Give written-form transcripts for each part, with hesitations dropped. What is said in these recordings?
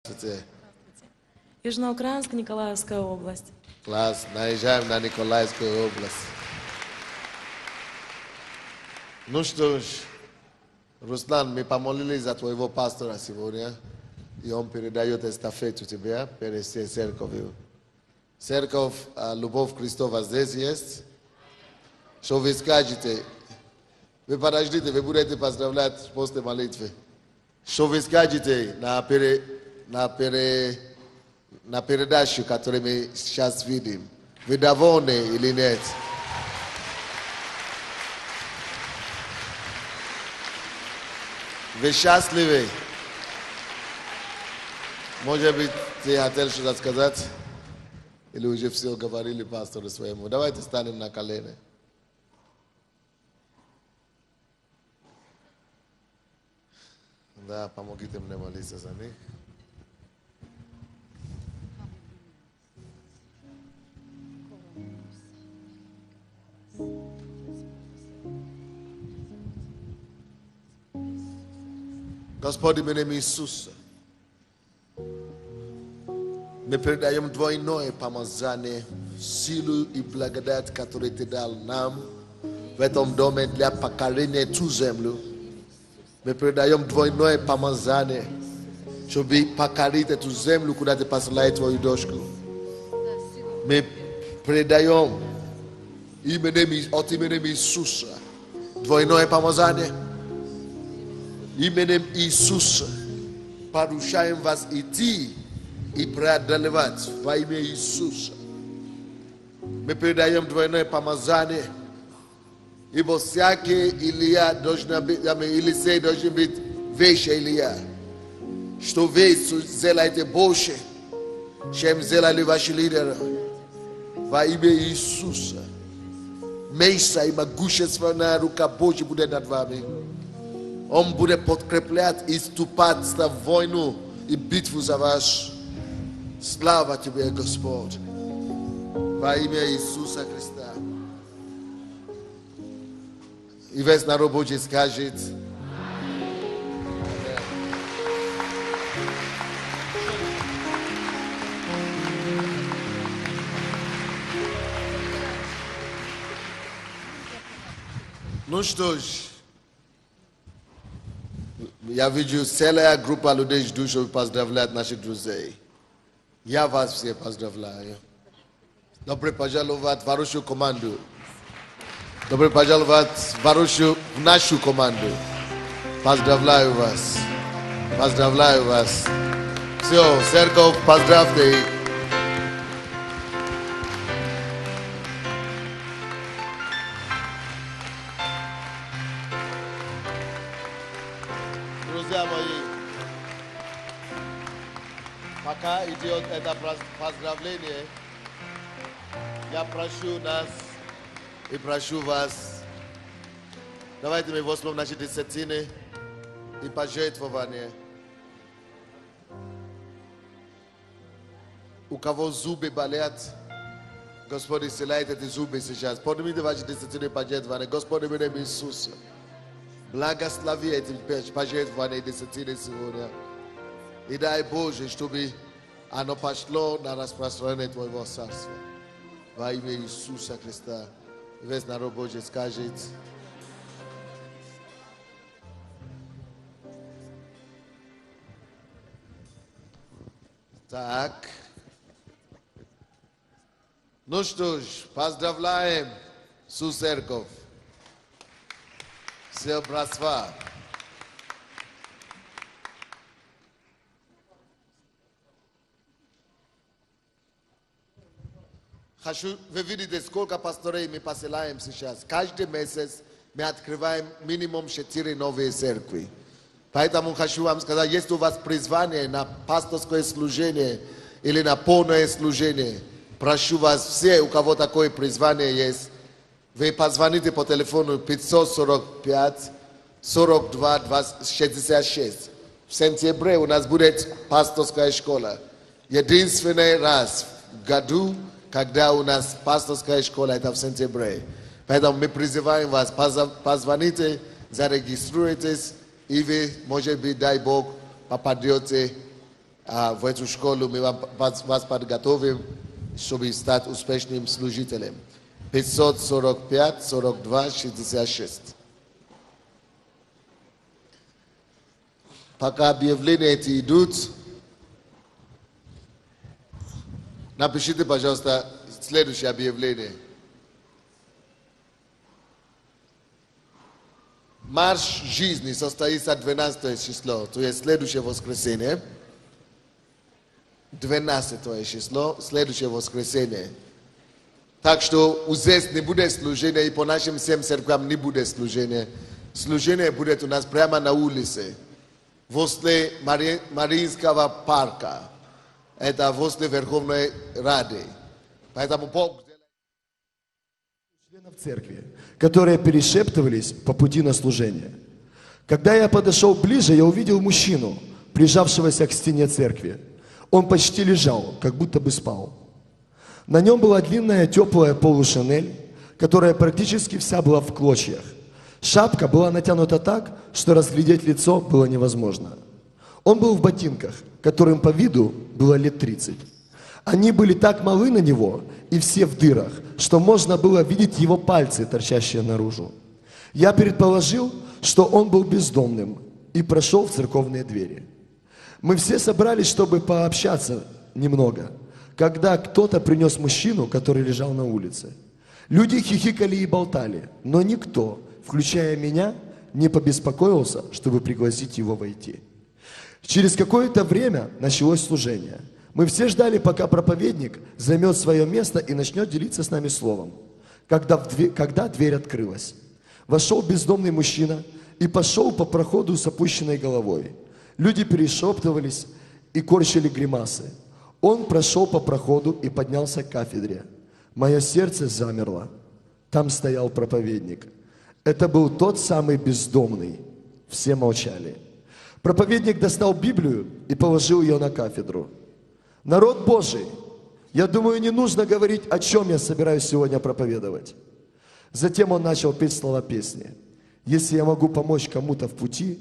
Здравствуйте. Южноукраинск, Николаевская область. Класс. Наезжаем на Николаевскую область. Ну что ж, Руслан, мы помолились за твоего пастора сегодня, и он передает эстафету тебе перед всей церковью. Церковь Любовь Христова здесь есть. Что вы скажете? Вы подождите, вы будете поздравлять после молитвы. Что вы скажете на передачу, которую мы сейчас видим? Вы довольны или нет? Вы счастливы? Может быть, ты хотел что-то сказать? Или уже все говорили пастору своему? Давайте станем на колени. Да, помогите мне молиться за них. Господи, именем Иисуса, мы передаем двойное помазание, силу и благодать, которую Ты дал нам в этом доме для покорения эту землю. Мы передаем двойное помазание, чтобы покорить эту землю, куда Ты посылаешь Твою дочку. Мы передаем от именем Иисуса двойное помазание. Именем Иисуса поручаем вас идти и преодолевать во имя Иисуса. Мы передаем двойное помазание, ибо всякий Илья должен быть, Елисей должен быть выше Илья. Что вы сделаете больше, чем сделали ваши лидеры. Во имя Иисуса. Место и могущественная рука Божья будет над вами. Он будет подкреплять и ступать в войну и битву за вас. Слава Тебе, Господь. Во имя Иисуса Христа. И весь народ Божий скажет: ну что ж, я вижу целая группа людей ждут, чтобы поздравлять наших друзей. Я вас все поздравляю. Добро пожаловать в вашу команду. Добро пожаловать в нашу команду. Поздравляю вас. Поздравляю вас. Все, церковь, поздравьте их. Друзья мои, пока идет это поздравление, я прошу нас и прошу вас, давайте мы возьмем наши десятины и пожертвования. У кого зубы болят, Господь исцеляет эти зубы сейчас. Поднимите ваши десятины и пожертвования. Господь, в имя Иисуса, благослови эти пожертвования и десятины сегодня. И дай Боже, чтобы оно пошло на распространение Твоего царства. Во имя Иисуса Христа. Весь народ Божий скажет: так. Ну что ж, поздравляем всю церковь. Все братства. Вы видите, сколько пасторей мы посылаем сейчас. Каждый месяц мы открываем минимум 4 новые церкви. Поэтому хочу вам сказать, если у вас призвание на пасторское служение или на полное служение, прошу вас все, у кого такое призвание есть, вы позвоните по телефону 545 42 66. В сентябре у нас будет пасторская школа. Единственный раз в году, когда у нас пасторская школа, это в сентябре. Поэтому мы призываем вас, позвоните, зарегистрируйтесь, и вы, может быть, дай Бог, попадете В эту школу мы вас подготовим, чтобы стать успешным служителем. 545 42 66. Пока объявления эти идут, напишите, пожалуйста, следующее объявление. Марш жизни состоится 12 число, то есть следующее воскресенье. 12 число, следующее воскресенье. Так что здесь не будет служения, и по нашим всем церквам не будет служения. Служение будет у нас прямо на улице, возле Мариинского парка. Это возле Верховной Рады. Поэтому Бог... Членов церкви, которые перешептывались по пути на служение. Когда я подошел ближе, я увидел мужчину, прижавшегося к стене церкви. Он почти лежал, как будто бы спал. На нем была длинная теплая полушинель, которая практически вся была в клочьях. Шапка была натянута так, что разглядеть лицо было невозможно. Он был в ботинках, которым по виду было лет 30. Они были так малы на него, и все в дырах, что можно было видеть его пальцы, торчащие наружу. Я предположил, что он был бездомным, и прошел в церковные двери. Мы все собрались, чтобы пообщаться немного, когда кто-то принес мужчину, который лежал на улице. Люди хихикали и болтали, но никто, включая меня, не побеспокоился, чтобы пригласить его войти. Через какое-то время началось служение. Мы все ждали, пока проповедник займет свое место и начнет делиться с нами словом. Когда дверь открылась, вошел бездомный мужчина и пошел по проходу с опущенной головой. Люди перешептывались и корчили гримасы. Он прошел по проходу и поднялся к кафедре. Мое сердце замерло. Там стоял проповедник. Это был тот самый бездомный. Все молчали. Проповедник достал Библию и положил ее на кафедру. Народ Божий, я думаю, не нужно говорить, о чем я собираюсь сегодня проповедовать. Затем он начал петь слова песни. Если я могу помочь кому-то в пути,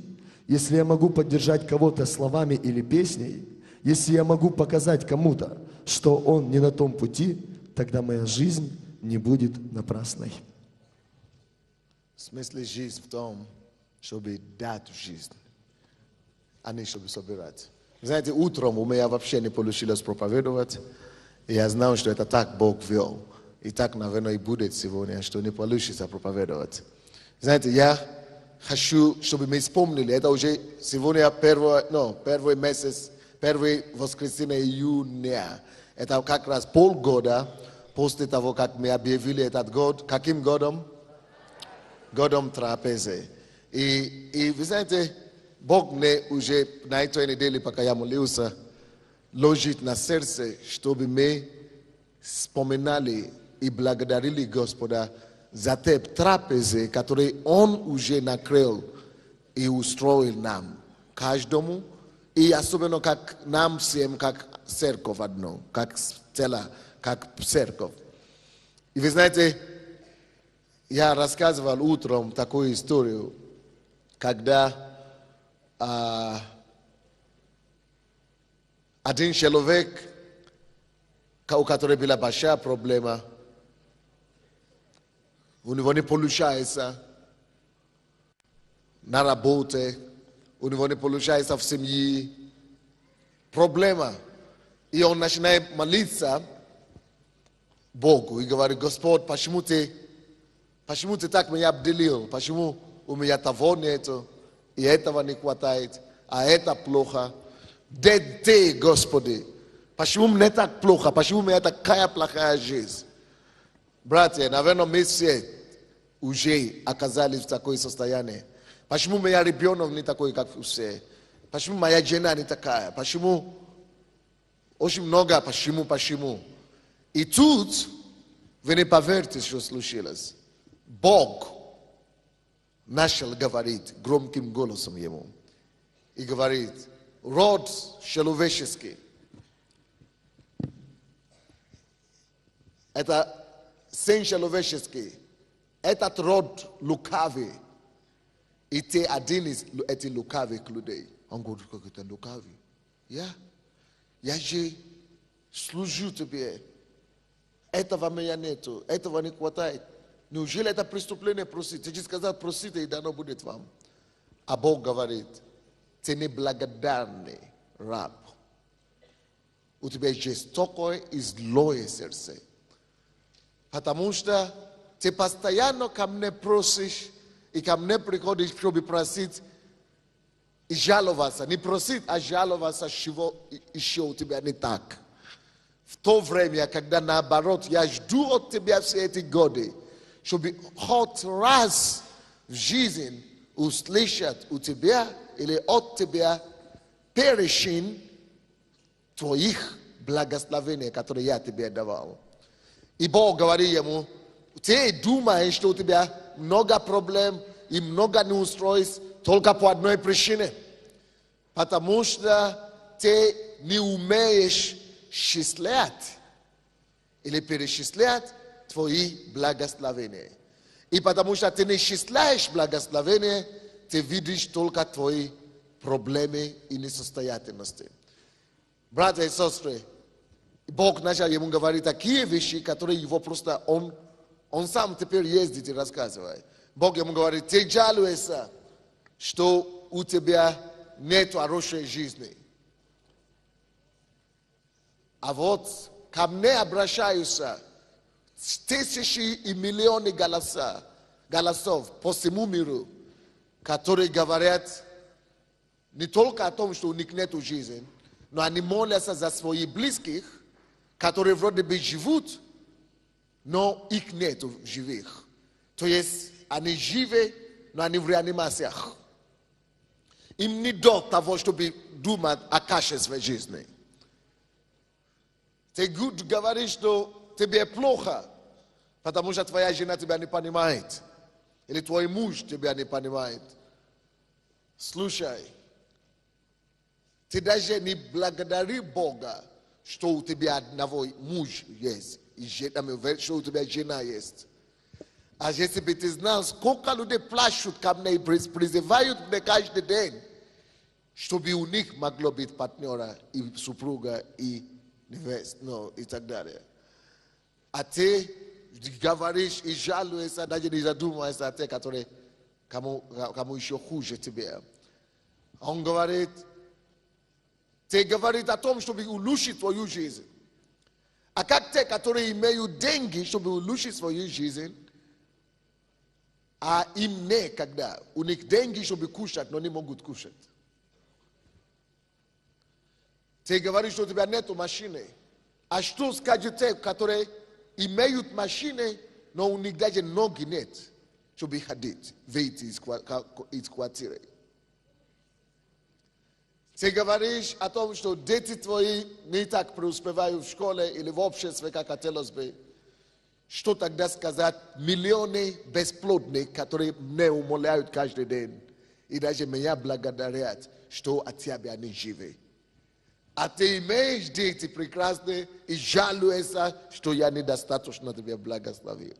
если я могу поддержать кого-то словами или песней, если я могу показать кому-то, что он не на том пути, тогда моя жизнь не будет напрасной. В смысле жизнь в том, чтобы дать жизнь, а не чтобы собирать. Знаете, утром у меня вообще не получилось проповедовать, и я знал, что это так Бог вел. И так, наверное, и будет сегодня, что не получится проповедовать. Знаете, я хочу, чтобы мы вспомнили, это уже сегодня первый месяц, первое воскресенье июня. Это как раз полгода после того, как мы объявили этот год. Каким годом? Годом трапезы. И вы знаете, Бог мне уже на этой неделе, пока я молился, ложит на сердце, чтобы мы вспоминали и благодарили Господа за те трапезы, которые Он уже накрыл и устроил нам, каждому, и особенно как нам всем, как церковь одно, как тело, как церковь. И вы знаете, я рассказывал утром такую историю, когда один человек, у которого была большая проблема, у него не получается на работе, у него не получается в семье, проблема. И он начинает молиться Богу и говорит: Господь, почему ты так меня обделил? Почему у меня того нету, и этого не хватает, а это плохо? Где ты, Господи? Почему мне так плохо? Почему у меня такая плохая жизнь? Братья, наверное, мы все уже оказались в такое состояние. Почему моя ребенок не такой, как все? Почему моя жена не такая? Почему? Очень много почему. И тут вы не поверите, что случилось. Бог начал говорить громким голосом ему. И говорит: род человеческий, это сын человеческий, этот род лукавый, и ты один из этих лукавых людей. Он говорит: как это лукавый? Я? я же служу тебе. Этого меня нету, этого не хватает. Неужели это преступление просить? Ты же сказал, просите, и дано будет вам. А Бог говорит, ты неблагодарный раб. У тебя жестокое и злое сердце. Потому что ты постоянно ко мне просишь, и ко мне приходишь, чтобы просить и жаловаться. Не просить, а жаловаться, чего еще у тебя не так. В то время, когда наоборот, я жду от тебя все эти годы, чтобы хоть раз в жизни услышать у тебя или от тебя перечень твоих благословений, которые я тебе давал. И Бог говорит ему, ты думаешь, что у тебя много проблем и много неустройств только по одной причине. Потому что ты не умеешь счислять или перечислять твои благословения. И потому что ты не счисляешь благословения, ты видишь только твои проблемы и несостоятельности. Братья и сестры, Бог начал ему говорить такие вещи, которые его просто, он сам теперь ездит и рассказывает. Бог ему говорит, ты жалуешься, что у тебя нет хорошей жизни. А вот ко мне обращаются тысячи и миллионы голосов по всему миру, которые говорят не только о том, что у них нет жизни, но они молятся за своих близких, которые вроде бы живут, но их нет живых. То есть они живы, но они в реанимациях. Им не до того, чтобы думать о качестве жизни. Ты говоришь, что тебе плохо, потому что твоя жена тебя не понимает. Или твой муж тебя не понимает. Слушай, ты даже не благодари Бога, что у тебя одного муж есть, и что у тебя жена есть. А если бы ты знал, сколько людей плачут ко мне и призывают меня каждый день, чтобы у них могло быть партнера и супруга и невеста, и так далее. А ты говоришь и жалуешься, даже не задумываешься о тех, которые кому еще хуже тебе. Он говорит, ты говоришь о том, чтобы улучшить твою жизнь. А как те, которые имеют деньги, чтобы улучшить свою жизнь, а им некогда. У них деньги, чтобы кушать, но не могут кушать. Ты говоришь, что у тебя нет машины. А что скажут те, которые имеют машины, но у них даже ноги нет, чтобы ходить, выйти из квартиры. Ты говоришь о том, что дети твои не так преуспевают в школе или в обществе, как хотелось бы. Что тогда сказать миллионы бесплодных, которые мне умоляют каждый день и даже меня благодарят, что от тебя они живы. А ты имеешь дети прекрасные и жалуешься, что я недостаточно тебя благословил.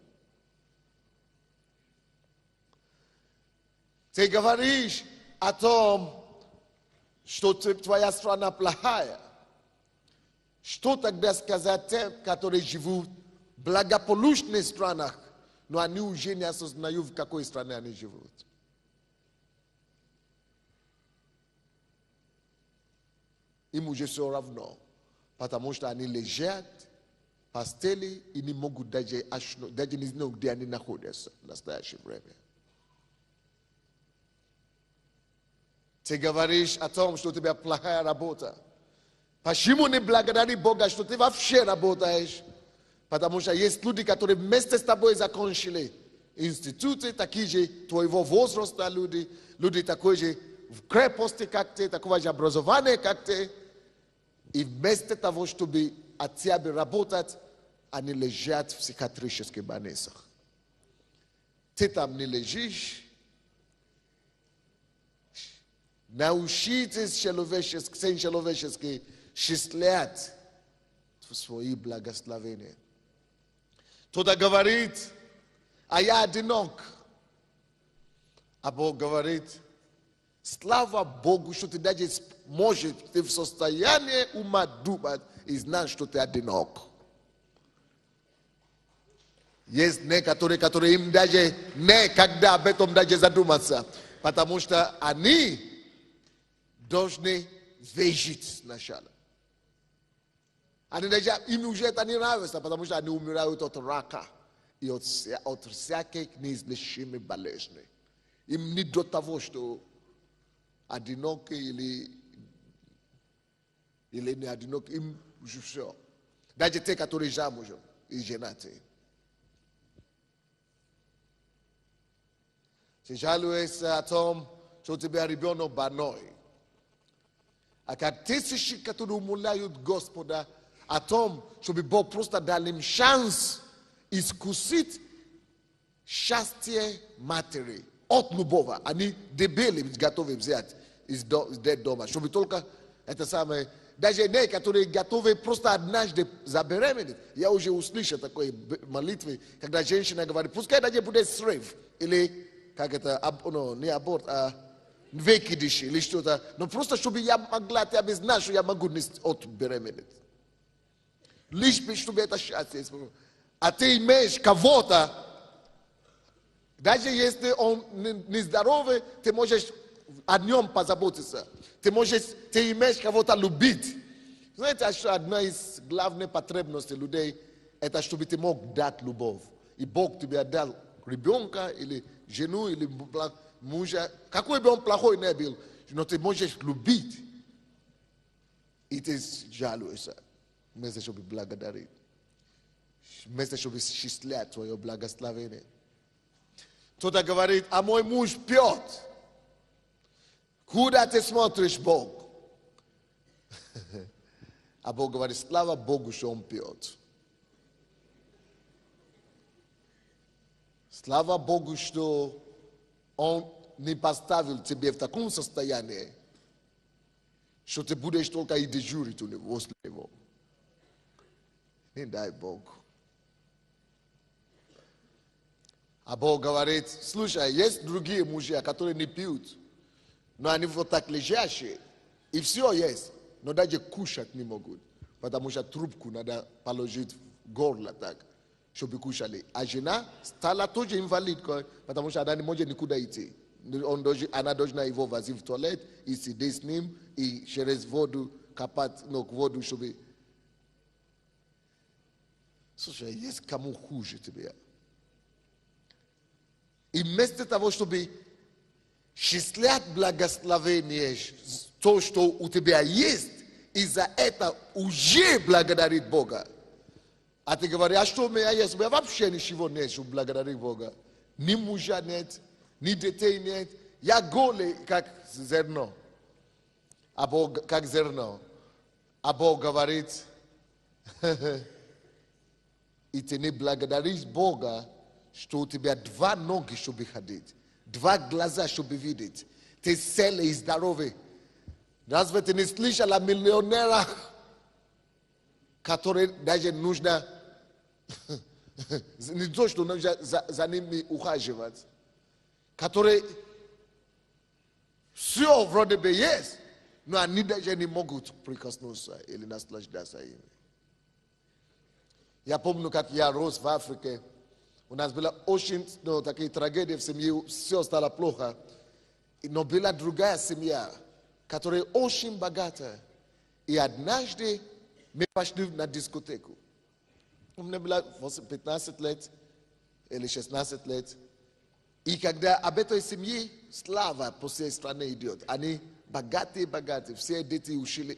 Ты говоришь о том, что твоя страна плохая. Что тогда сказать тем, которые живут в благополучных странах, но они уже не осознают, в какой стране они живут? Им уже все равно, потому что они лежат в постели и не могут даже не знать, где они находятся в настоящее время. Ты говоришь о том, что у тебя плохая работа. Почему не благодари Бога, что ты вообще работаешь? Потому что есть люди, которые вместе с тобой закончили институты, такие же твоего возраста люди такой же в крепости, как ты, такого же образования, как ты. И вместо того, чтобы от тебя работать, они лежат в психиатрических больницах. Ты там не лежишь. Научитесь человечески счислять свои благословения. Кто-то говорит, а я одинок. А Бог говорит, Slava Bogu što ti daje može te v состояние ума думать и знать, что ты одинок. Есть некоторые, которые им даже никогда об этом даже задуматься, потому что они должны выжить сначала. Они даже, им уже это не нравится, потому что они умирают от рака и от всяких неизлечимых болезней. Им не до того, что одинокий или не одинокий, им уже все. Даже те, которые замужем и женаты. Ты жалуешься о том, что у тебя ребенок больной. А как тысячи, которые умоляют Господа о том, чтобы Бог просто дал им шанс искусить счастье матери от любого. Они дебили готовы взять из дома, чтобы только это самое... Даже некоторые готовы просто однажды забеременеть. Я уже услышал такой молитвы, когда женщина говорит, пускай даже будет срыв, или как это, не аборт, а выкидыш, или что-то. Но просто, чтобы я могла тебя знать, что я могу от беременеть. Лишь бы, чтобы это счастье. А ты имеешь кого-то, даже если он нездоровый, ты можешь о нем позаботиться. Ты имеешь кого-то любить. Знаете, что одна из главных потребностей людей, это чтобы ты мог дать любовь. И Бог тебе дал ребенка, или жену, или мужа. Какой бы он плохой не был, но ты можешь любить. И ты жалуешься. Вместо чтобы благодарить. Вместо чтобы счислять твое благословение. Кто-то говорит, а мой муж пьет. Куда ты смотришь, Бог? А Бог говорит, слава Богу, что он пьет. Слава Богу, что он не поставил тебя в таком состоянии, что ты будешь только и дежурить у него, возле него. Не дай Бог. А Бог говорит, слушай, есть другие мужья, которые не пьют, но они вот так лежащие, и все есть, но даже кушать не могут, потому что трубку надо положить в горло так, чтобы кушали. А жена стала тоже инвалидкой, потому что она не может никуда идти. Она должна его возить в туалет и сидеть с ним, и через воду копать, воду, чтобы... Слушай, есть кому хуже тебя. И вместо того, чтобы счислять благословение, то, что у тебя есть, и за это уже благодарить Бога. А ты говоришь, а что у меня есть? У меня вообще ничего нет, чтобы благодарить Бога. Ни мужа нет, ни детей нет. Я голый, как зерно. А Бог, как зерно. А Бог говорит, и ты не благодаришь Бога, что у тебя два ноги, чтобы ходить, два глаза, чтобы видеть. Ты целый и здоровый. Разве ты не слышал о миллионерах, которые даже нужно, не то, что нужно за ними ухаживать, которые все вроде бы есть, но они даже не могут прикоснуться или наслаждаться ими. Я помню, как я рос в Африке. У нас была очень такие трагедии в семье, все стало плохо. Но была другая семья, которая очень богатая. И однажды мы пошли на дискотеку. Мне было 15 лет или 16 лет. И когда об этой семье слава по всей стране идет, они богатые, все дети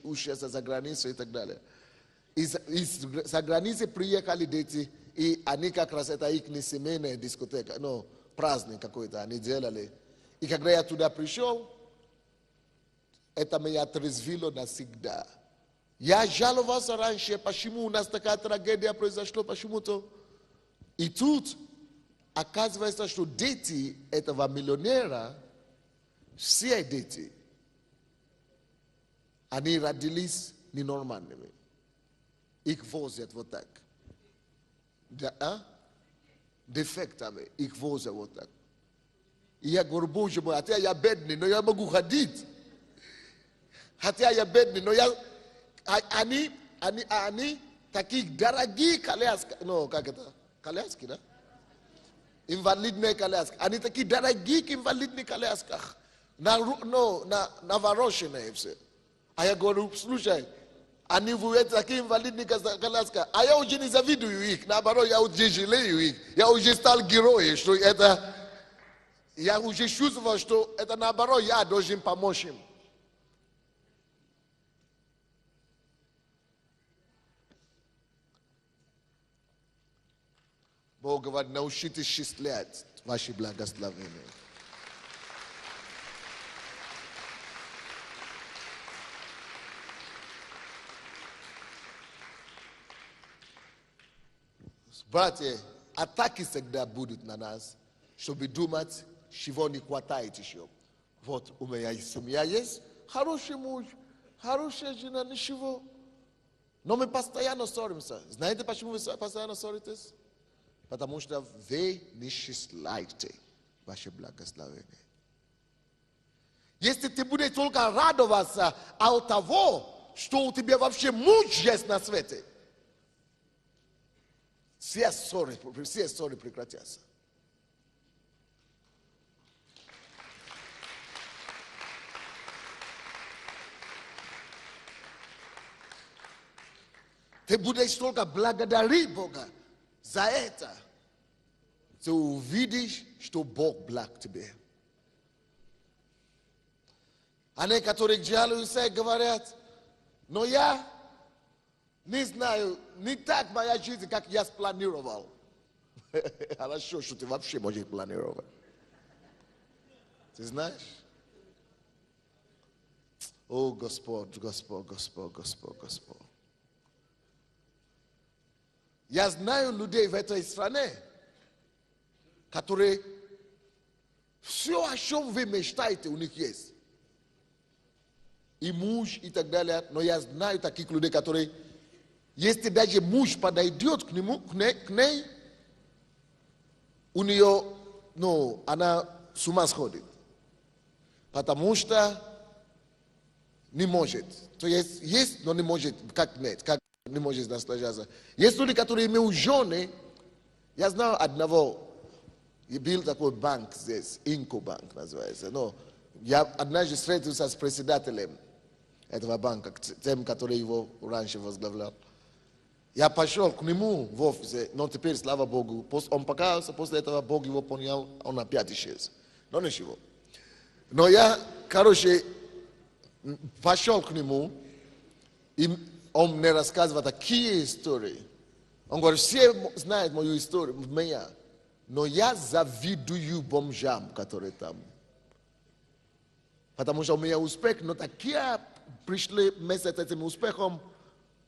учатся за границей и так далее. За границы приехали дети, и они как раз это их не семейная дискотека, праздник какой-то они делали. И когда я туда пришел, это меня отрезвило навсегда. Я жаловался раньше, почему у нас такая трагедия произошла, почему-то. И тут оказывается, что дети этого миллионера, все дети, они родились ненормальными. Их возят вот так. Дефектами. Их возят вот так. ya gorbujo mo atia ya bedni no ya magu hadith hatia ya bedni no ya ani taki daragi kaleaska no kakata kaleaski na invalid ne kaleaska ani taki daragi invalid ne kaleaska na varoshe na hepse aya goru slushai ani vuet taki invalid ne kaleaska aya ujini za vidu yuik na baro ya ujijile yuik ya ujistal giroe što eta ja uje shuzva što eta na baro ja dožim pomošim. Бог говорит, научитесь счислять ваши благословения. Братья, атаки всегда будут на нас, чтобы думать, чего не хватает еще. Вот у меня семья есть, хороший муж, хорошая жена, ничего. Но мы постоянно ссоримся. Знаете, почему вы постоянно ссоритесь? Потому что вы не считаете ваше благословение. Если ты будешь только радоваться от того, что у тебя вообще муж есть на свете, все ссоры прекратятся. Ты будешь только благодарить Бога за это. Ты увидишь, что Бог благ тебе. Они, которые жалуются и говорят, но я не знаю, не так моя жизнь, как я спланировал. Хорошо, что ты вообще можешь планировать. Ты знаешь? О, Господь, Господь, Господь, Господь, Господь. Я знаю людей в этой стране, которые все, о чем вы мечтаете, у них есть. И муж, и так далее. Но я знаю таких людей, которые, если даже муж подойдет к нему, к ней, у нее, ну, она с ума сходит. Потому что не может. То есть, но не может, как нет, как не может наслаждаться. Есть люди, которые имеют жены. Я знаю одного, и был такой банк здесь, Инкобанк называется. Но я однажды встретился с председателем этого банка, тем, который его раньше возглавлял. Я пошел к нему в офисе, но теперь, слава Богу, он покаялся, после этого Бог его понял, он опять исчез. Но ничего. Но я, короче, пошел к нему, и он мне рассказывал такие истории. Он говорит, все знают мою историю, меня, но я завидую бомжам, которые там. Потому что у меня успех, но такие пришли вместе с этим успехом,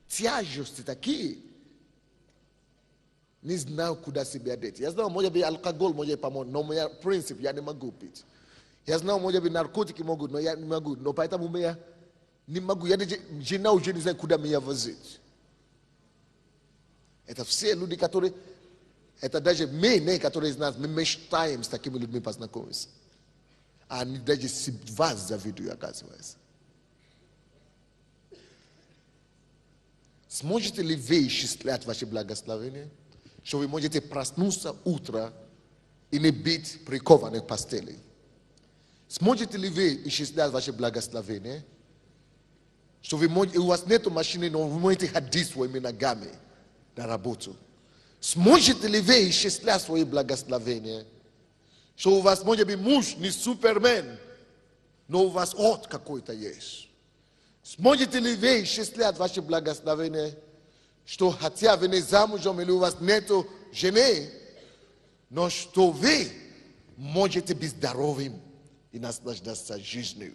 тяжести такие. Не знаю, куда себя деть. Я знаю, может быть, алкоголь может помочь, но у меня принцип, я не могу пить. Я знаю, может быть, наркотики могут, но я не могу. Но поэтому у меня не могу. Я жена уже не знаю, куда меня возить. Это все люди, которые, это даже мы, которые из нас, мы мечтаем с такими людьми познакомиться. А они даже вас завидуют, оказывается. Сможете ли вы исчислять ваши благословения, что вы можете проснуться утро и не быть прикованы к постели? Сможете ли вы исчислять ваши благословения, что вы можете, у вас нет машины, но вы можете ходить своими ногами на работу? Сможете ли вы исчислять свои благословения, что у вас может быть муж не супермен, но у вас от какой-то есть? Сможете ли вы исчислять ваши благословения, что хотя вы не замужем или у вас нету жены, но что вы можете быть здоровым и наслаждаться жизнью?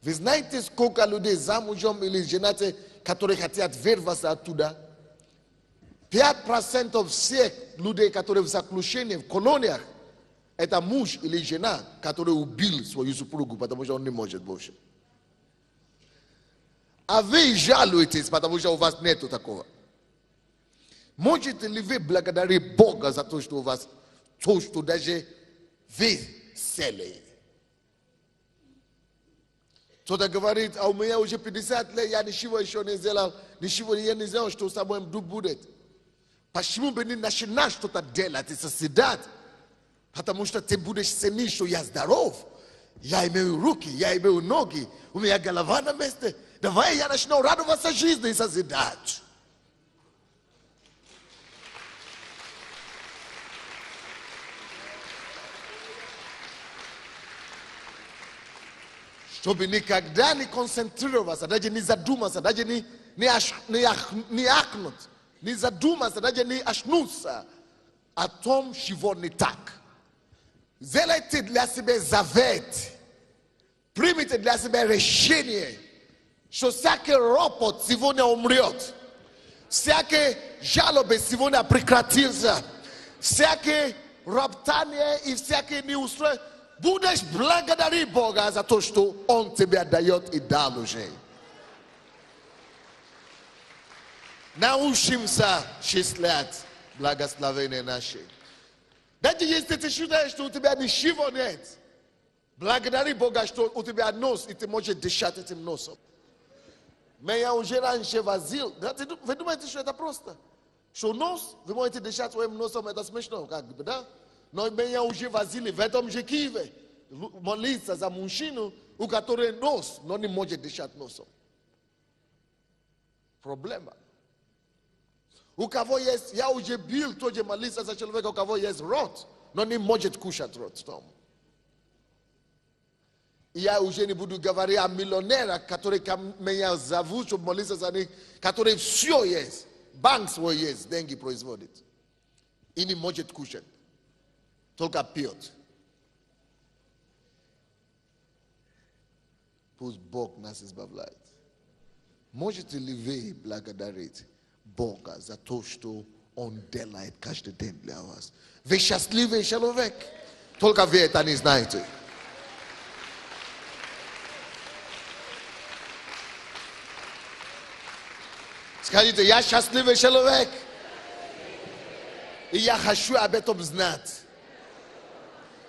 Вы знаете, сколько людей замужем или женаты, которые хотят вырваться оттуда? 5% всех людей, которые в заключении, в колониях, это муж или жена, который убил свою супругу, потому что он не может больше. А вы жалуетесь, потому что у вас нету такого. Можете ли вы благодарить Бога за то, что у вас, то, что даже вы целей. Кто-то говорит, а у меня уже 50 лет, я ничего еще не сделал, ничего я не знал, что со мной вдруг будет. Почему бы не начинать что-то делать и созидать? Потому что ты будешь ценить, что я здоров. Я имею руки, я имею ноги, у меня голова на месте. Давай я начну радоваться жизни и созидать. Чтобы никогда не концентрироваться, даже не задуматься, даже не ахнуть, не задуматься, даже не очнуться о том, чего не так. Сделайте для себя завет, примите для себя решение, что всякий ропот сегодня умрет, всякие жалобы сегодня прекратится, всякие роптания и всякие неустройства. Будешь благодарить Бога за то, что Он тебе дает и дал уже. Научимся счислять благословения наши. Даже если ты считаешь, что у тебя ничего нет, благодари Бога, что у тебя нос, и ты можешь дышать этим носом. Я уже раньше возил. Вы думаете, что это просто? Что нос, вы можете дышать своим носом, это смешно, как бы, да? Но меня уже возили в этом же Киеве молиться за мужчину, у которого нос, но не может дышать носом. Проблема. У кого есть, я уже бил тоже молиться за человека, у кого есть рот, но не может кушать рот. И я уже не буду говорить о миллионерах, которые меня зовут, чтобы молиться за них, которые все есть, банк свой есть, деньги производит. И не может кушать. Только пьет. Пусть Бог нас избавляет. Можете ли вы благодарить Бога за то, что Он делает каждый день для вас? Вы счастливый человек. Только вы это не знаете. Скажите, я счастливый человек. И я хочу об этом знать.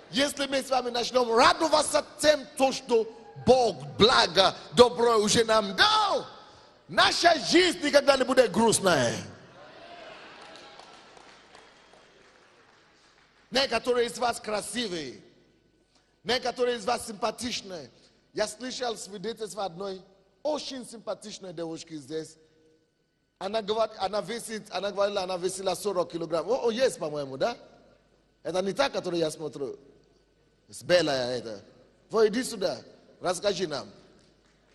Если мы с вами начнем радоваться тем, что Бог благо, добро уже нам дал, наша жизнь никогда не будет грустная. Некоторые из вас красивые, некоторые из вас симпатичные. Я слышал свидетельство одной очень симпатичной девушки здесь. Она говорила, она весила 40 килограмм. О, есть, по-моему, да? Это не та, которую я смотрю. Белая это. Вот иди сюда, расскажи нам.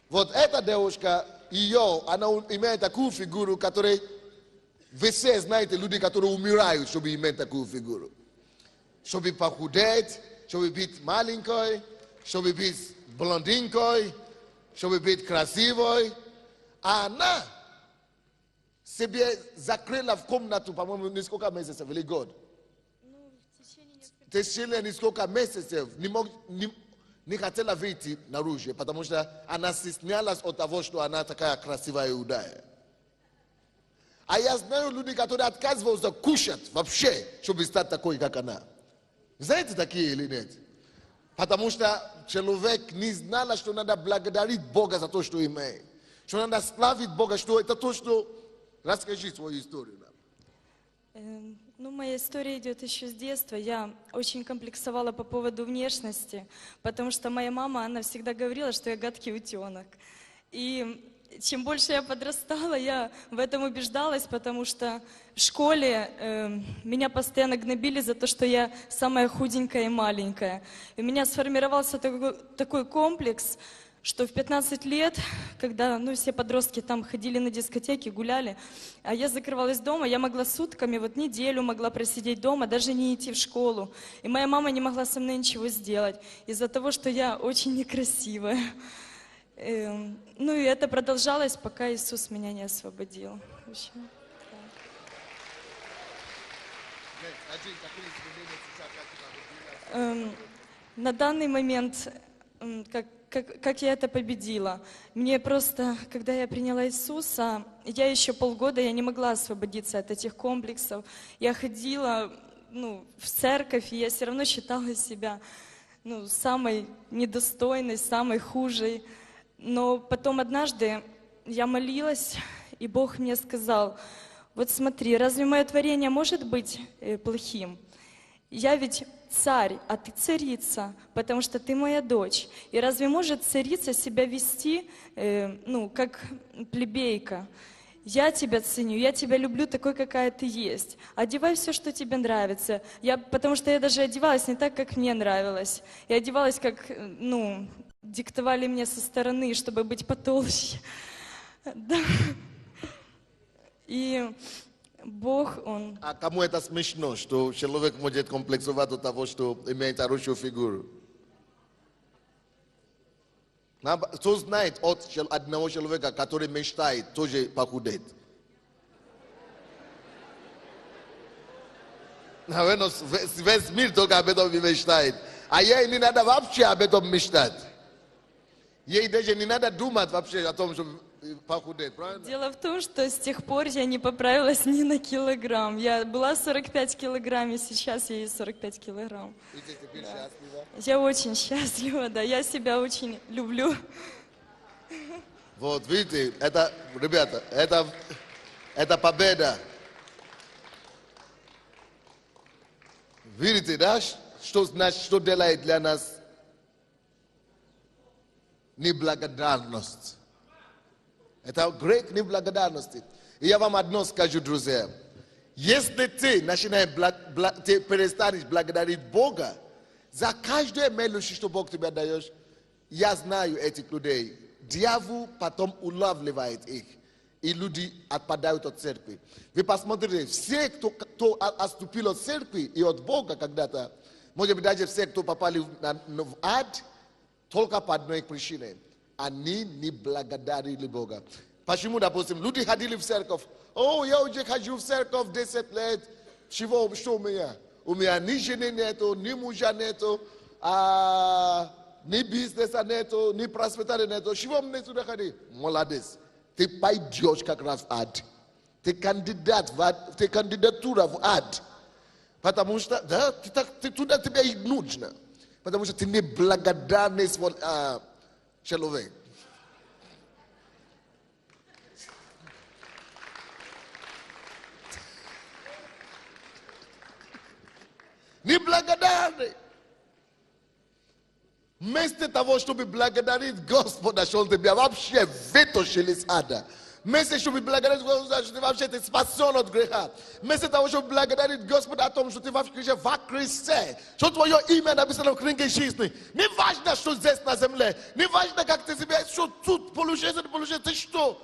Вот эта девушка, она имеет такую фигуру, которая, вы все знаете, люди, которые умирают, чтобы иметь такую фигуру. Чтобы похудеть, чтобы быть маленькой, чтобы быть блондинкой, чтобы быть красивой. А она себе закрыла в комнату, по-моему, несколько месяцев, или год. В течение несколько месяцев не хотела выйти наружу, потому что она стеснялась от того, что она такая красивая и худая. А я знаю людей, которые отказываются кушать вообще, чтобы стать такой, как она. Знаете такие или нет? Потому что человек не знал, что надо благодарить Бога за то, что имеет. Что надо славить Бога, что это то, что... Расскажи свою историю нам. Моя история идет еще с детства. Я очень комплексовала по поводу внешности, потому что моя мама, она всегда говорила, что я гадкий утенок. И чем больше я подрастала, я в этом убеждалась, потому что в школе меня постоянно гнобили за то, что я самая худенькая и маленькая. И у меня сформировался такой комплекс, что в 15 лет, когда все подростки там ходили на дискотеки, гуляли, а я закрывалась дома, я могла сутками, неделю могла просидеть дома, даже не идти в школу. И моя мама не могла со мной ничего сделать из-за того, что я очень некрасивая. И это продолжалось, пока Иисус меня не освободил. На данный момент, как я это победила? Мне просто, когда я приняла Иисуса, я еще полгода я не могла освободиться от этих комплексов. Я ходила в церковь, и я все равно считала себя ну, самой недостойной, самой хужей. Но потом однажды я молилась, и Бог мне сказал: вот смотри, разве мое творение может быть плохим? Я ведь царь, а ты царица, потому что ты моя дочь. И разве может царица себя вести, ну, как плебейка? Я тебя ценю, я тебя люблю такой, какая ты есть. Одевай все, что тебе нравится. Потому что я даже одевалась не так, как мне нравилось. Я одевалась, как, ну, диктовали мне со стороны, чтобы быть потолще. Да. И Бог, Он... А кому это смешно, что человек может комплексовать от того, что имеет хорошую фигуру? Кто знает от одного человека, который мечтает тоже похудеть? Наверное, весь мир только об этом и мечтает. А ей не надо вообще об этом мечтать. Ей даже не надо думать вообще о том, чтобы похудеть, правильно? Дело в том, что с тех пор я не поправилась ни на килограмм. Я была 45 килограмм, и сейчас я есть 45 килограмм. И ты теперь счастлива? Я очень счастлива, да, я себя очень люблю. Вот, видите, это, ребята, это победа. Видите, да, что значит, что делает для нас неблагодарность. Это грех неблагодарности. И я вам одно скажу, друзья. Если ты начинаешь ты перестанешь благодарить Бога за каждую мелочь, что Бог тебе дает, я знаю этих людей. Дьявол потом улавливает их. И люди отпадают от церкви. Вы посмотрите, все, кто отступил от церкви и от Бога когда-то, может быть, даже все, кто попали в ад, только по одной причине. Они не благодарили Бога. Почему, допустим, люди ходили в церковь. О, я уже хожу в церковь 10 лет. Чего, что у меня ни жены нету, ни мужа нету, ни бизнеса нету, ни просветания нету. Чего мне туда ходить? Молодец. Ты пойдешь как раз в ад. Ты кандидатура в ад. Потому что, да, туда тебе и нужно. Потому что ты неблагодарный человек. Неблагодарный. Вместо того, чтобы благодарить Господа, что Он тебя вообще вытащил из ада. Вместо, чтобы благодарить Господа, что ты вообще ты спасен от греха. Вместо того, чтобы благодарить Господа о том, что ты вообще во Христе. Что твое имя написано в книге жизни. Не важно, что здесь на земле. Не важно, как ты себя, что тут получается, ты что?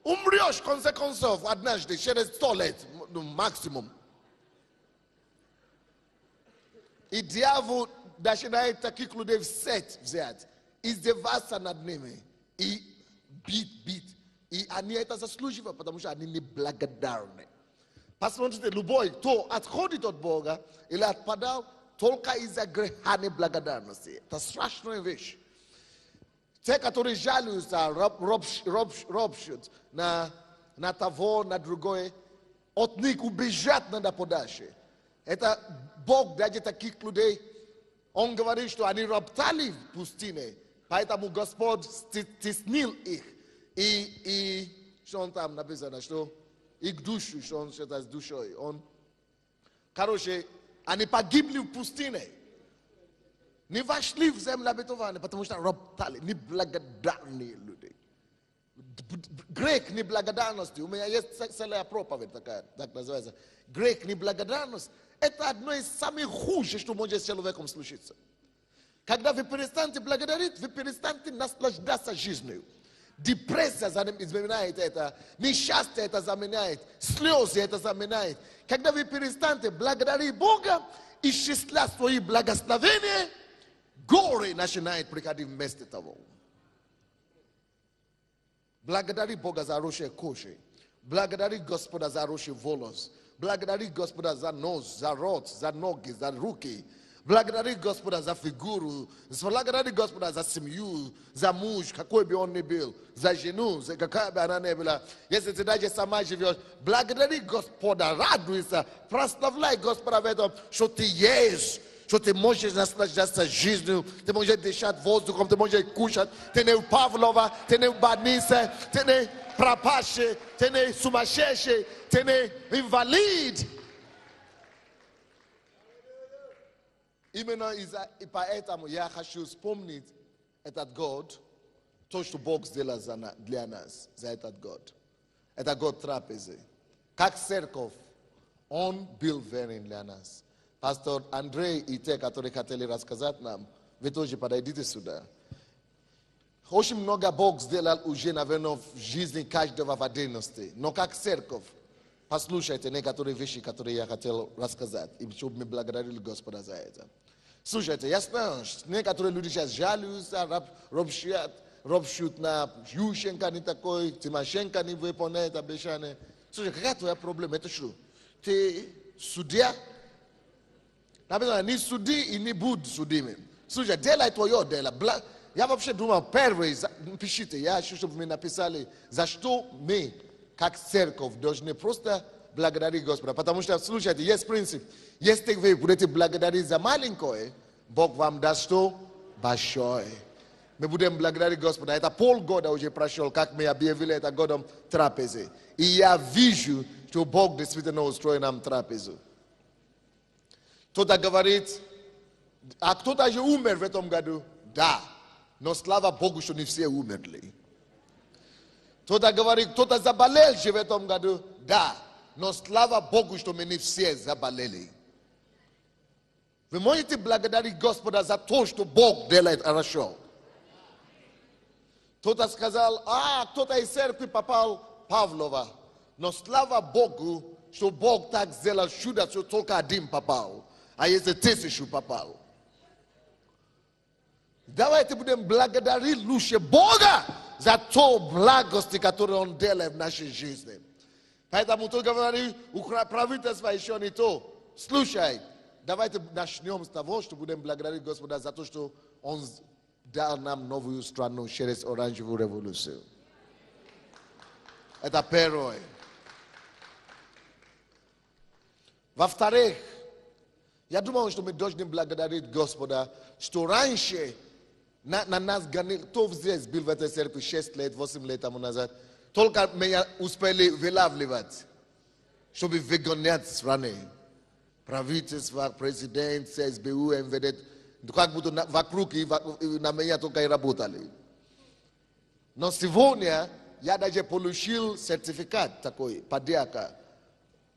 Умрешь, в конце концов, однажды, через 100 лет, максимум. И дьявол начинает таких людей взять, издеваться над ними и бить. И они это заслуживают, потому что они неблагодарны. Посмотрите, любой, кто отходит от Бога или отпадал, только из-за греха неблагодарности. Это страшная вещь. Те, которые жалуются, ропщут на того, на другое, от них убежать надо подальше. Это Бог даже таких людей, Он говорит, что они роптали в пустыне, поэтому Господь стеснил их. И что Он там написано, что их душу, что Он считает с душой. Короче, они погибли в пустыне. Не вошли в землю обетованную, потому что роптали, неблагодарные люди. Грех неблагодарности. У меня есть целая проповедь такая, так называется. Грех неблагодарность. Это одно из самых худших, что может с человеком случиться. Когда вы перестанете благодарить, вы перестанете наслаждаться жизнью. Депрессия заменяет это, несчастье это заменяет, слезы это заменяет. Когда вы перестанете благодарить Бога, исчислять свои благословения, горе начинает приходить вместо того. Благодари Бога за хорошие кожи. Благодари Господа за хороший волос. Благодари Господа за нос, за рот, за ноги, за руки. Благодари Господа за фигуру. Благодари Господа за семью, за муж, какой бы он ни был. За жену, за какая бы она ни была. Если ты даже сама живешь, благодари Господа, радуйся. Прославляй Господа в этом, что ты есть. что ты можешь наслаждаться жизнью, ты можешь дышать воздухом, ты можешь кушать, ты не Павлова, ты не в больнице, ты не пропащий, ты не сумасшедший, ты не инвалид. Именно и поэтому я хочу вспомнить этот год, то, что Бог сделал для нас, за этот год. Это год трапезы. Как церковь, Он был верен для нас. Пастор Андрей и те, которые хотели рассказать нам, вы тоже подойдите сюда. Очень много Бог сделал уже, наверное, в жизни каждого в отдельности. Но как церковь, послушайте некоторые вещи, которые я хотел рассказать, и чтобы мы благодарили Господа за это. Слушайте, я знаю, некоторые люди сейчас жалуются, ропщут на Ющенко не такой, Тимошенко не выполняет обещания. Слушай, какая твоя проблема? Это что? Ты судья? Написано, не суди и не будь судимым. Слушай, делай твое дело. Я вообще думал, первый, пишите, я хочу, чтобы вы написали, за что мы, как церковь, должны просто благодарить Господа. Потому что, слушайте, есть принцип. Если вы будете благодарить за маленькое, Бог вам даст что? Большое. Мы будем благодарить Господа. Это полгода уже прошел, как мы объявили это годом трапезы. И я вижу, что Бог действительно устроил нам трапезу. Кто-то говорит, а кто-то же умер в этом году? Да. Но слава Богу, что не все умерли. Кто-то говорит, кто-то заболел же в этом году? Да. Но слава Богу, что мы не все заболели. Вы можете благодарить Господа за то, что Бог делает хорошо. Кто-то сказал, кто-то из церкви попал Павлова. Но слава Богу, что Бог так сделал чудо, что только один попал. А если 1000 попал. Давайте будем благодарить лучше Бога за то благости, которое Он делает в нашей жизни. Поэтому кто говорит, правительство еще не то. Слушай, давайте начнем с того, что будем благодарить Господа за то, что Он дал нам новую страну через оранжевую революцию. Это первое. Во-вторых, я думаю, что мы должны благодарить Господа, что раньше на нас гонили, кто здесь был в этой церкви 6 лет, 8 лет тому назад, только меня успели вылавливать, чтобы выгонять страны. Правительство, президент, СБУ, МВД, как будто вокруг и на меня только и работали. Но сегодня я даже получил сертификат такой, подяка,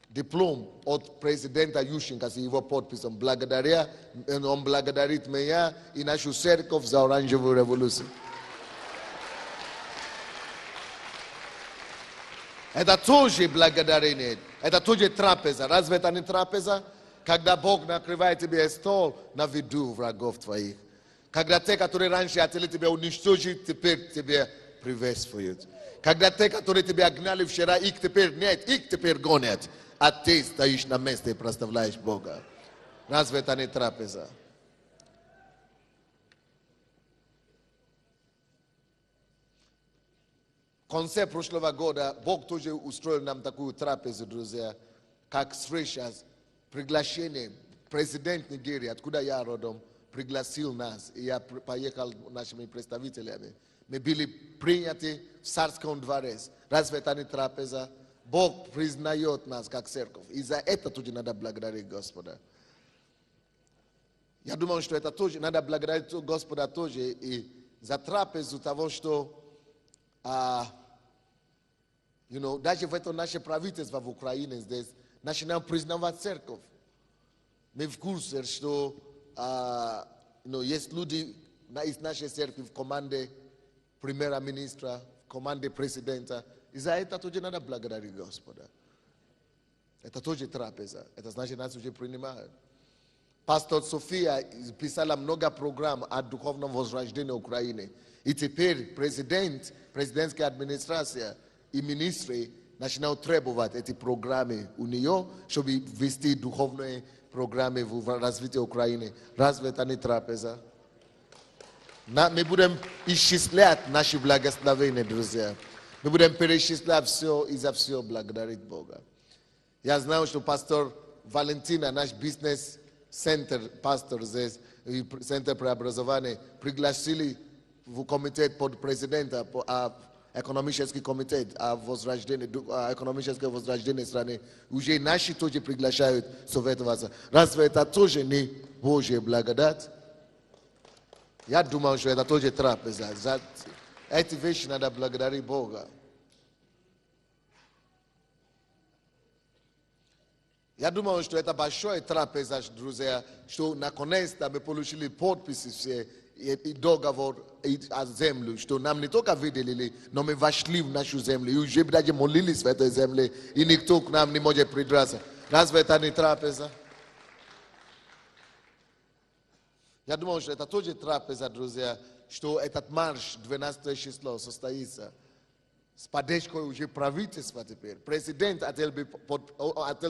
диплом от президента Ющенко с его подписом. Благодаря, он благодарит меня и нашу церковь за оранжевую революцию. Это тоже благодарение, это тоже трапеза. Разве это не трапеза? Когда Бог накрывает тебе стол на виду врагов твоих. Когда те, которые раньше хотели тебя уничтожить, теперь тебя приветствуют. Когда те, которые тебя гнали вчера, их теперь нет, их теперь гонят. А ты стоишь на месте и прославляешь Бога. Разве это не трапеза? В конце прошлого года Бог тоже устроил нам такую трапезу, друзья, как встреча, приглашение. Президент Нигерии, откуда я родом, пригласил нас, и я поехал с нашими представителями. Мы были приняты в царском дворе. Разве это не трапеза? Бог признает нас как церковь. И за это тоже надо благодарить Господа. Я думаю, что это тоже надо благодарить Господа тоже и за трапезу того, что даже в это наше правительство в Украине здесь начинаем признавать церковь. Мы в курсе, что есть люди из нашей церкви в команде премьер-министра, в команде президента. И за это тоже надо благодарить Господа. Это тоже трапеза. Это значит, нас уже принимают. Пастор София писала много программ о духовном возрождении Украины. И теперь президентская администрация и министры начинают требовать эти программы у нее, чтобы ввести духовные программы в развитии Украины. Разве это не трапеза? Мы будем исчислять наши благословения, друзья. Мы будем перечислять все и за все благодарить Бога. Я знаю, что пастор Валентина, наш бизнес центр, пастор здесь, и центр преобразования, пригласили в комитет под президента, экономический комитет о возрождении, экономическое возрождение страны. Уже наши тоже приглашают советоваться. Разве это тоже не Божья благодать? Я думал, что это тоже трапеза. За эти вещи надо благодарить Бога. Я думал, что это большая трапеза, друзья, что наконец-то мы получили подписи все и договор о землю, что нам не только выделили, но мы вошли в нашу землю, и уже даже молились в этой земле, и никто к нам не может придраться. Разве это не трапеза? Я думал, что это тоже трапеза, друзья, что этот марш 12 число состоится. С поддержкой уже правительства теперь. Президент хотел,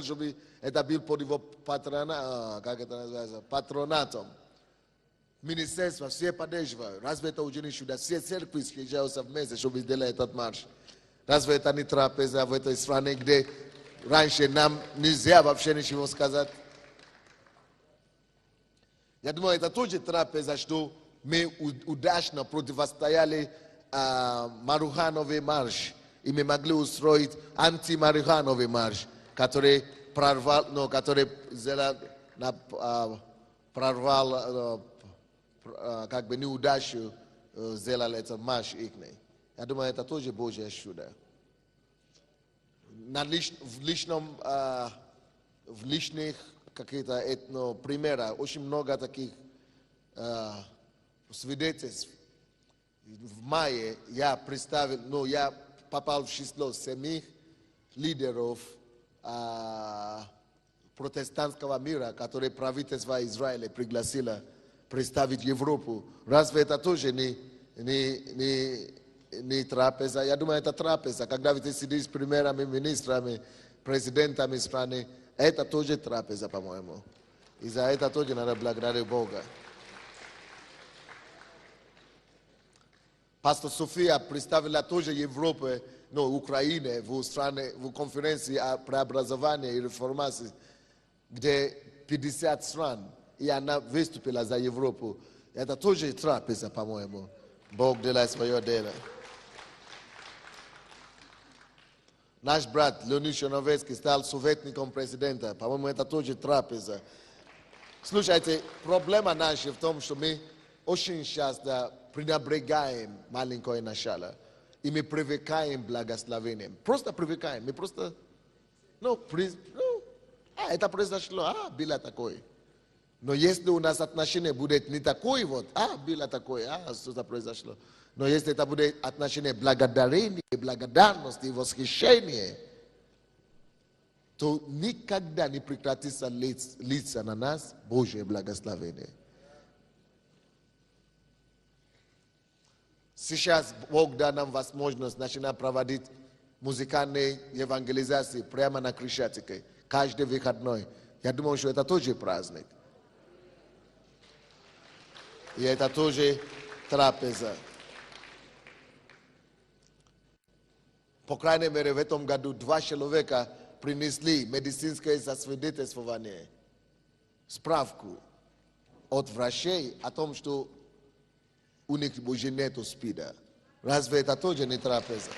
чтобы это был под его патронатом. Министерство, все поддерживают. Разве это уже не чудо? Все церкви съезжаются вместе, чтобы сделать этот марш. Разве это не трапеза в этой стране, где раньше нам нельзя вообще ничего сказать? Я думаю, это тоже трапеза, что мы удачно противостояли марихуановый марш. И мы могли устроить антимарихуановый марш, который прорвал, как бы неудачу сделал этот марш их. Я думаю, это тоже Божье чудо. В личных каких-то примерах очень много таких свидетельств. В мае я попал в число 7 лидеров протестантского мира, которые правительство Израиля пригласило представить Европу. Разве это тоже не трапеза? Я думаю, это трапеза. Когда вы сидите с премьерами, министрами, президентами страны, это тоже трапеза, по-моему. И за это тоже надо благодарить Бога. Пастор София представила тоже Европу, Украине, в конференции о преобразовании и реформации, где 50 стран, и она выступила за Европу. Это тоже трапеза, по-моему. Бог делает свое дело. Наш брат Леонид Черновецкий стал советником президента. По-моему, это тоже трапеза. Слушайте, проблема наша в том, что мы очень часто пренебрегаем маленькое начало. И мы привыкаем благословением. Просто привыкаем. Мы просто, это произошло, было такое. Но если у нас отношение будет не такое было такое, что-то произошло. Но если это будет отношение благодарения, благодарности и восхищения, то никогда не прекратится литься на нас Божье благословение. Сейчас Бог дал нам возможность начинать проводить музыкальные евангелизации прямо на Крещатике. Каждый выходной. Я думаю, что это тоже праздник. И это тоже трапеза. По крайней мере, в этом году 2 человека принесли медицинское засвидетельствование, справку от врачей о том, что у них уже нет СПИДа. Разве это тоже не трапеза?